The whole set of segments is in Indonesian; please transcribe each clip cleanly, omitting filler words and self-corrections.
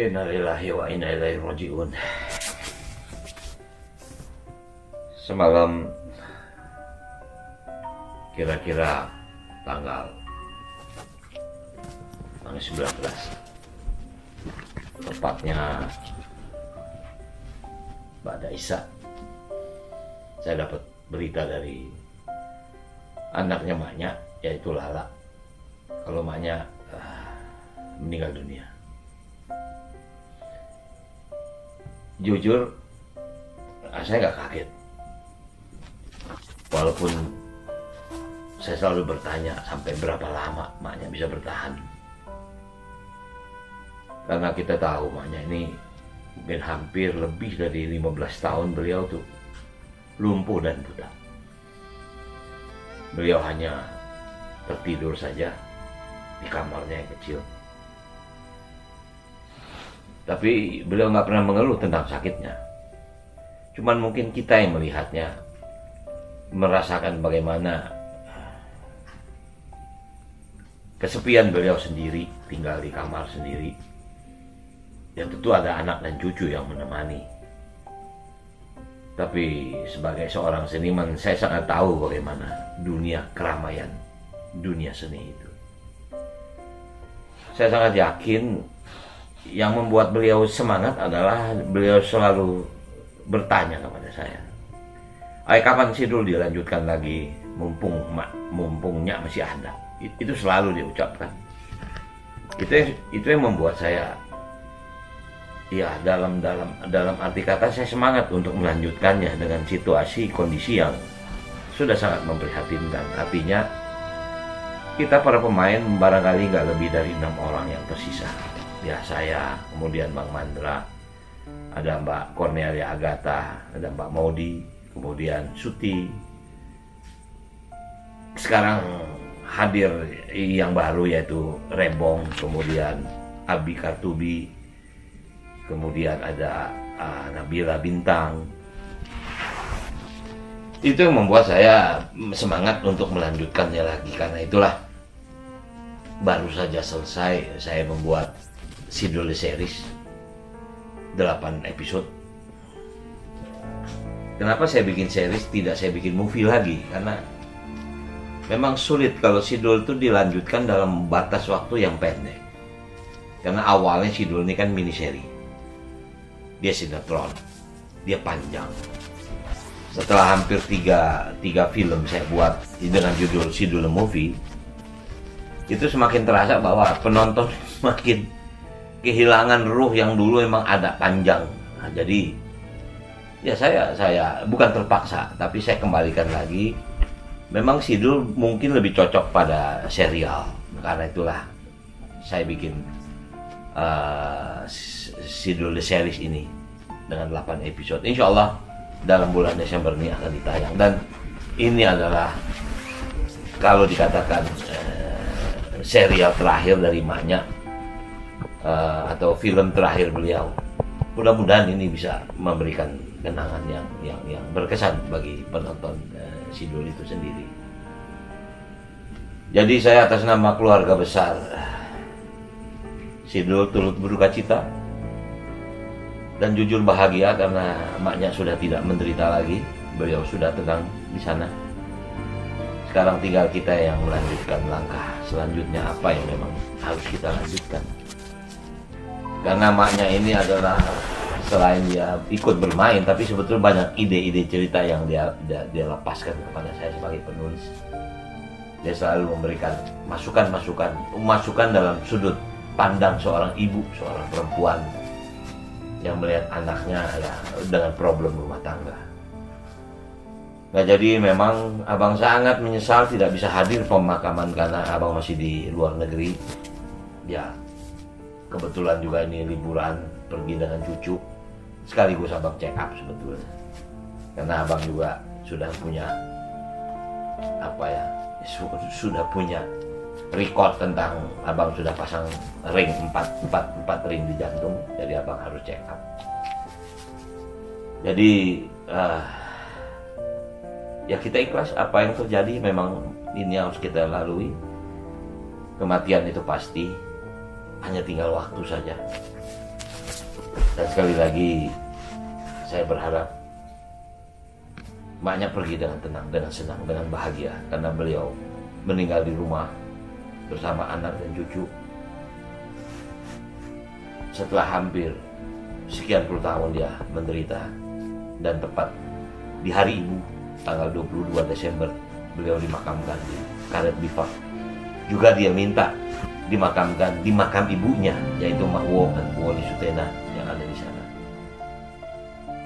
Innalillahi wa inna ilaihi raji'un. Semalam kira-kira tanggal 19, tepatnya Ba'da Isya, saya dapat berita dari anaknya maknya, yaitu Lala, kalau maknya meninggal dunia. Jujur, saya nggak kaget. Walaupun saya selalu bertanya sampai berapa lama maknya bisa bertahan. Karena kita tahu maknya ini mungkin hampir lebih dari 15 tahun beliau tuh lumpuh dan buta. Beliau hanya tertidur saja di kamarnya yang kecil. Tapi beliau nggak pernah mengeluh tentang sakitnya. Cuman mungkin kita yang melihatnya, merasakan bagaimana kesepian beliau sendiri, tinggal di kamar sendiri. Dan tentu ada anak dan cucu yang menemani. Tapi sebagai seorang seniman, saya sangat tahu bagaimana dunia keramaian, dunia seni itu. Saya sangat yakin yang membuat beliau semangat adalah beliau selalu bertanya kepada saya, "Ayo kapan Sidul dilanjutkan lagi, mumpungnya masih ada." Itu selalu diucapkan. Itu yang membuat saya, ya dalam arti kata, saya semangat untuk melanjutkannya dengan situasi kondisi yang sudah sangat memprihatinkan. Artinya kita para pemain barangkali nggak lebih dari 6 orang yang tersisa. Ya, saya, kemudian Bang Mandra, ada Mbak Cornelia Agatha, ada Mbak Maudi, kemudian Suti. Sekarang hadir yang baru yaitu Rebong, kemudian Abi Kartubi, kemudian ada Nabila Bintang. Itu yang membuat saya semangat untuk melanjutkannya lagi. Karena itulah baru saja selesai saya membuat Sidul series 8 episode. Kenapa saya bikin series, tidak saya bikin movie lagi? Karena memang sulit kalau Sidul itu dilanjutkan dalam batas waktu yang pendek. Karena awalnya Sidul ini kan mini seri, dia sinetron, dia panjang. Setelah hampir tiga film saya buat dengan judul Sidul Movie, itu semakin terasa bahwa penonton semakin kehilangan ruh yang dulu emang ada panjang. Nah, jadi ya saya bukan terpaksa, tapi saya kembalikan lagi. Memang Sidul mungkin lebih cocok pada serial. Karena itulah saya bikin Sidul The Series ini dengan 8 episode. Insya Allah dalam bulan Desember ini akan ditayang. Dan ini adalah kalau dikatakan serial terakhir dari maknya, atau film terakhir beliau. Mudah-mudahan ini bisa memberikan kenangan yang berkesan bagi penonton Sidul itu sendiri. Jadi saya atas nama keluarga besar Sidul turut berduka cita dan jujur bahagia karena maknya sudah tidak menderita lagi. Beliau sudah tenang di sana. Sekarang tinggal kita yang melanjutkan langkah selanjutnya, apa yang memang harus kita lanjutkan. Karena maknya ini adalah, selain dia ikut bermain, tapi sebetulnya banyak ide-ide cerita yang dia lepaskan kepada saya sebagai penulis. Dia selalu memberikan masukan dalam sudut pandang seorang ibu, seorang perempuan yang melihat anaknya ya dengan problem rumah tangga. Nah, jadi memang abang sangat menyesal tidak bisa hadir pemakaman karena abang masih di luar negeri. Ya, kebetulan juga ini liburan, pergi dengan cucu, sekaligus abang check up sebetulnya. Karena abang juga sudah punya sudah punya record tentang abang sudah pasang ring 4 ring di jantung, jadi abang harus check up. Jadi ya kita ikhlas apa yang terjadi, memang ini harus kita lalui. Kematian itu pasti, hanya tinggal waktu saja. Dan sekali lagi saya berharap maknya pergi dengan tenang, dengan senang, dengan bahagia, karena beliau meninggal di rumah bersama anak dan cucu setelah hampir sekian puluh tahun dia menderita. Dan tepat di hari Ibu tanggal 22 Desember beliau dimakamkan di Karet Bifak. Juga dia minta dimakamkan di makam ibunya, yaitu Mak Wo dan Bu Woli Sutena yang ada di sana.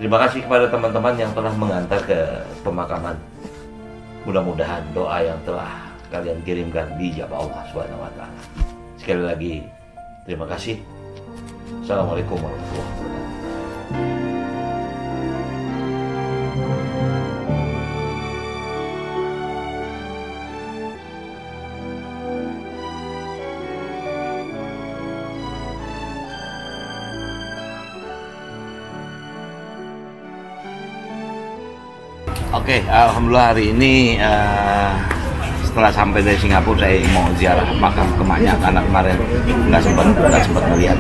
Terima kasih kepada teman-teman yang telah mengantar ke pemakaman. Mudah-mudahan doa yang telah kalian kirimkan dijabah Allah SWT. Sekali lagi terima kasih. Assalamualaikum warahmatullahi wabarakatuh. Oke, alhamdulillah hari ini setelah sampai dari Singapura saya mau ziarah makam kemaknya karena kemarin nggak sempat melihat.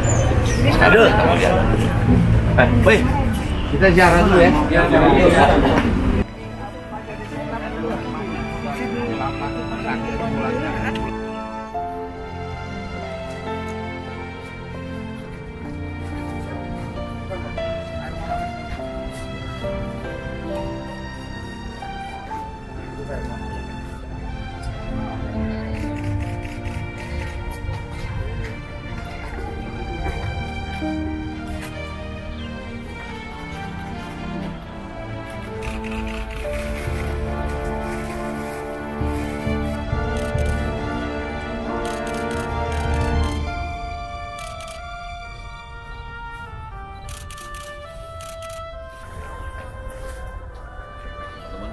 Aduh, kita mau ziarah. Woi, kita ziarah dulu ya.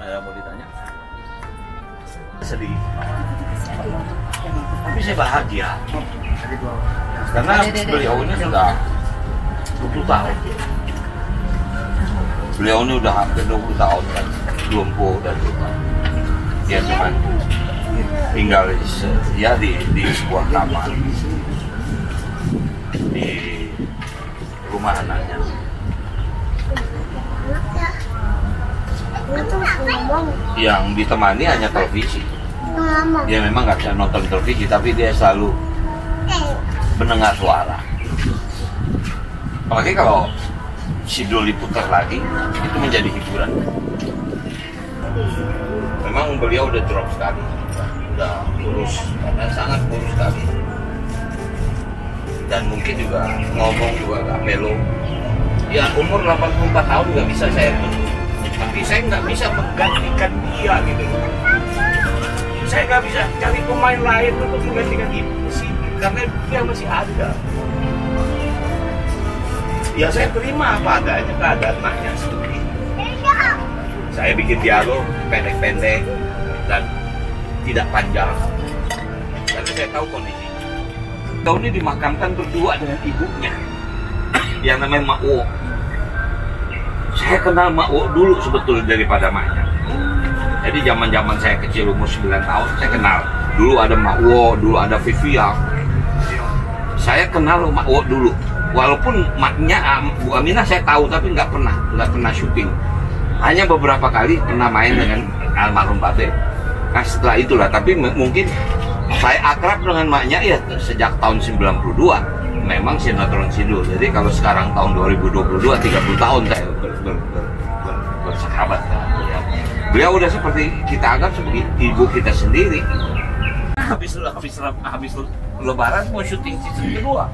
Ada mau ditanya? Sedih. Tapi saya bahagia. Karena beliau ini sudah 20 tahun. Beliau ini udah hampir 20 tahun kan, lumpuh dan lupa. Dia cuma tinggal di sebuah kamar di rumah anaknya. Yang ditemani hanya televisi. Dia memang nggak bisa nonton televisi, tapi dia selalu mendengar suara. Apalagi kalau Sidul diputar lagi, itu menjadi hiburan. Memang beliau udah drop sekali, udah kurus, karena sangat kurus sekali. Dan mungkin juga ngomong juga gak melo. Ya umur 84 tahun nggak bisa saya tunggu. Tapi saya nggak bisa menggantikan dia gitu. Saya nggak bisa cari pemain lain untuk menggantikan Ibu sih, karena dia masih ada. Ya saya terima apa adanya keadaan maknya seperti ini. Saya bikin dialog pendek-pendek dan tidak panjang, karena saya tahu kondisi. Tahun ini dimakamkan berdua dengan ibunya, yang namanya Mak Wo. Saya kenal Mak Wo dulu sebetulnya daripada maknya. Jadi zaman saya kecil umur 9 tahun saya kenal. Dulu ada Mak Wo, dulu ada Vivian. Saya kenal Mak Wo dulu. Walaupun maknya Bu Aminah saya tahu, tapi nggak pernah syuting. Hanya beberapa kali pernah main dengan almarhum Babe. Nah setelah itulah, tapi mungkin saya akrab dengan maknya ya sejak tahun 92. Memang sinetron Sidul. Jadi kalau sekarang tahun 2022, 30 tahun saya bersahabat dengan beliau. Beliau udah seperti kita anggap sebagai ibu kita sendiri. Habis Lebaran mau syuting season kedua.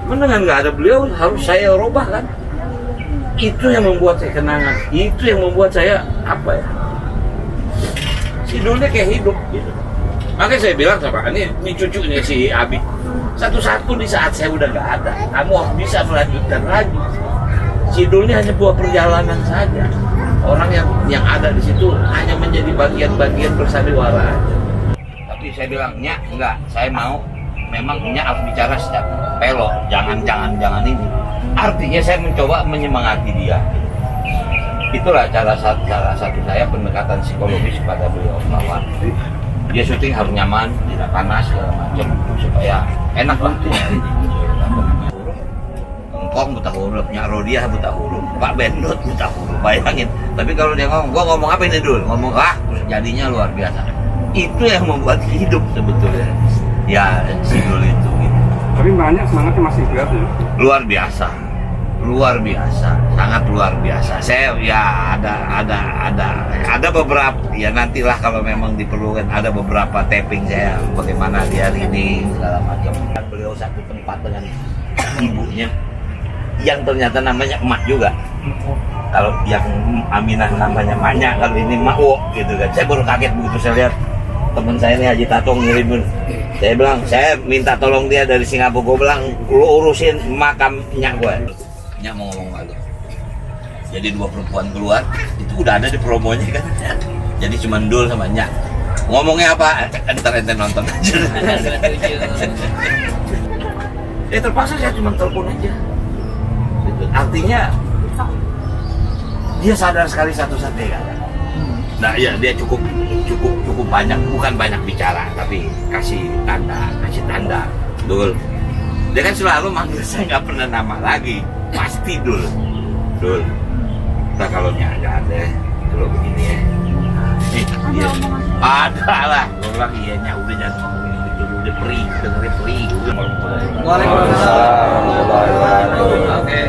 Cuman dengan nggak ada beliau harus saya robah kan. Itu yang membuat saya kenangan. Itu yang membuat saya apa ya? Sidulnya kayak hidup gitu. Makanya saya bilang sama ini cucunya si Abi. Satu-satu di saat saya udah nggak ada, kamu harus bisa melanjutkan lagi. Sidulnya hanya buat perjalanan saja. Orang yang ada di situ hanya menjadi bagian-bagian bersandiwara aja. Tapi saya bilang, Nyak, enggak, saya mau memang Nyak harus bicara secara pelok, jangan ini. Artinya saya mencoba menyemangati dia. Itulah cara satu saya pendekatan psikologis pada beliau, bahwa dia syuting harus nyaman, tidak panas segala macam supaya enak lah. Okong buta huruf, Nyak Rodia buta huruf, Pak Bendot buta huruf, bayangin. Tapi kalau dia ngomong, gua ngomong apa ini dulu? Ngomong terus jadinya luar biasa. Itu yang membuat hidup sebetulnya. Ya, si Dul itu. Gitu. Tapi banyak semangatnya masih berat ya? Luar biasa, sangat luar biasa. Saya ya ada beberapa ya nantilah kalau memang diperlukan ada beberapa tapping saya bagaimana dia ini segala macam. Beliau satu tempat dengan ibunya yang ternyata namanya emak juga. Kalau yang Aminah namanya emaknya, kalau ini emak Wo gitu kan. Saya baru kaget begitu saya lihat teman saya ini Haji Tatong ngirimin. Saya bilang, saya minta tolong dia dari Singapura. Gue bilang, lu urusin makamnya gue. Nyak mau ngomong lagi. Jadi dua perempuan keluar, itu udah ada di promonya kan. Jadi cuma Dul sama Nyak. Ngomongnya apa? Ntar ente nonton aja. Ya terpaksa saya cuma telepon aja. Artinya dia sadar sekali satu-satunya kan. Nah ya dia cukup banyak, bukan banyak bicara tapi kasih tanda Dul. Dia kan selalu manggil saya, nggak pernah nama lagi, pasti Dul. Kita kalau nggak ada kalau begini ya, iya. Ada lah. Gue bilang iya Nyak, udah jangan ngomongin itu, udah perih, dengerin perih. Waalaikumsalam. Oke.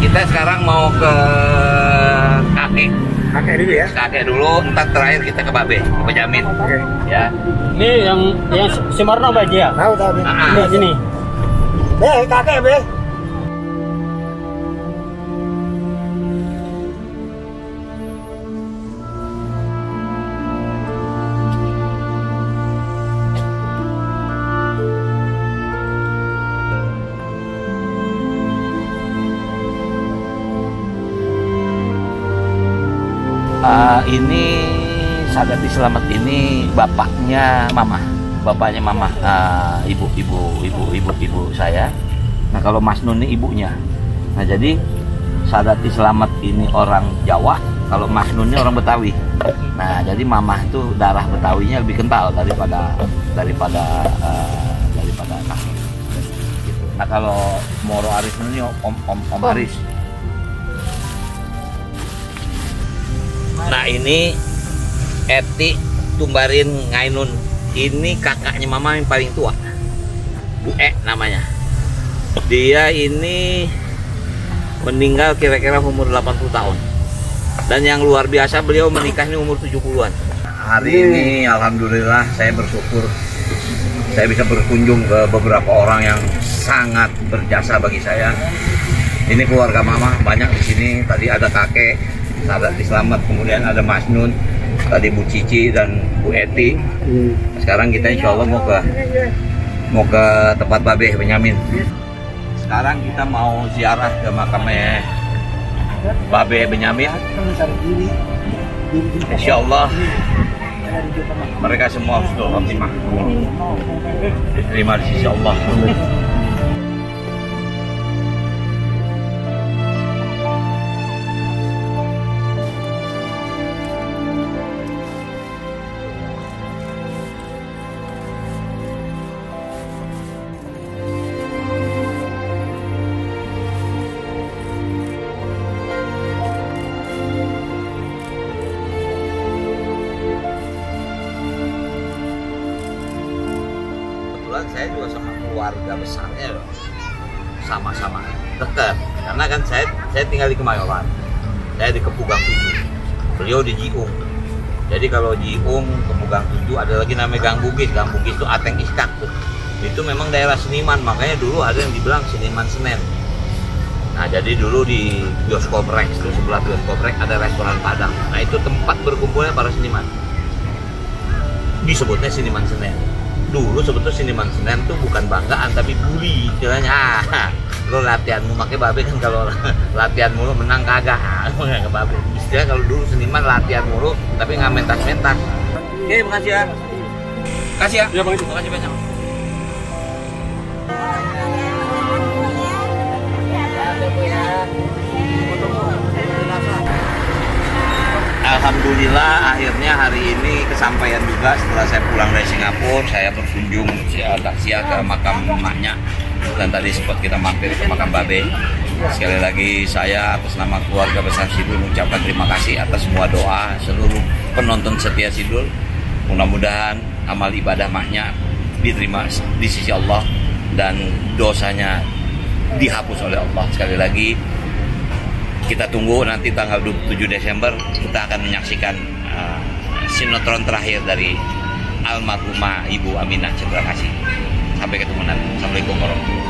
Kita sekarang mau ke kakek dulu ya. Kakek dulu, entar terakhir kita ke Babe, ke Benyamin. Oke. Ya. Ini yang si Marno Pak ya? Tahu. Di sini. Kakek be. Ini Sadati Selamat ini bapaknya mama, ibu saya. Nah kalau Mas Nun ini ibunya. Nah jadi Sadati Selamat ini orang Jawa, kalau Mas Nun ini orang Betawi. Nah jadi mama itu darah Betawinya lebih kental daripada kakek. Nah kalau Moro Aris ini Om Aris. Nah ini Eti Tumbarin Ngainun, ini kakaknya mama yang paling tua, Bu namanya. Dia ini meninggal kira-kira umur 80 tahun. Dan yang luar biasa beliau menikah ini umur 70-an. Hari ini alhamdulillah saya bersyukur saya bisa berkunjung ke beberapa orang yang sangat berjasa bagi saya. Ini keluarga mama banyak di sini. Tadi ada kakek Sadati Selamat, kemudian ada Mas Nun, tadi Bu Cici dan Bu Eti. Sekarang kita insya Allah mau ke tempat Babe Benyamin. Sekarang kita mau ziarah ke makamnya Babe Benyamin. Insya Allah mereka semua husnul khotimah, diterima di sisi Allah. Saya juga sama keluarga besarnya sama-sama dekat, karena kan saya tinggal di Kemayoran, saya di Kepugang 7, beliau di Jiung. Jadi kalau Jiung, Kepugang 7 ada lagi namanya Gang Bugis itu Ateng Iskak tuh. Itu memang daerah seniman, makanya dulu ada yang dibilang seniman Senen. Nah jadi dulu di bioskop Rex, tuh sebelah bioskop Rex ada restoran Padang. Nah itu tempat berkumpulnya para seniman, disebutnya seniman Senen. Dulu sebetulnya seniman Senen tuh bukan banggaan tapi bully istilahnya. Lo latihanmu, makanya Babe kan kalau latihan mulu menang kagak. Ke Babe istilahnya kalau dulu seniman latihan mulu tapi nggak mentas-mentas. Oke, makasih ya. Kasih ya. Makasih banyak. Alhamdulillah akhirnya hari ini kesampaian juga. Setelah saya pulang dari Singapura, saya berkunjung siang ke makam emaknya dan tadi sempat kita mampir ke makam Babe. Sekali lagi saya atas nama keluarga besar Sidul mengucapkan terima kasih atas semua doa seluruh penonton setia Sidul. Mudah-mudahan amal ibadah maknya diterima di sisi Allah dan dosanya dihapus oleh Allah. Sekali lagi kita tunggu nanti tanggal 27 Desember kita akan menyaksikan sinetron terakhir dari almarhumah Ibu Aminah Cendrakasih. Sampai ketemu nanti. Assalamualaikum warahmatullahi wabarakatuh.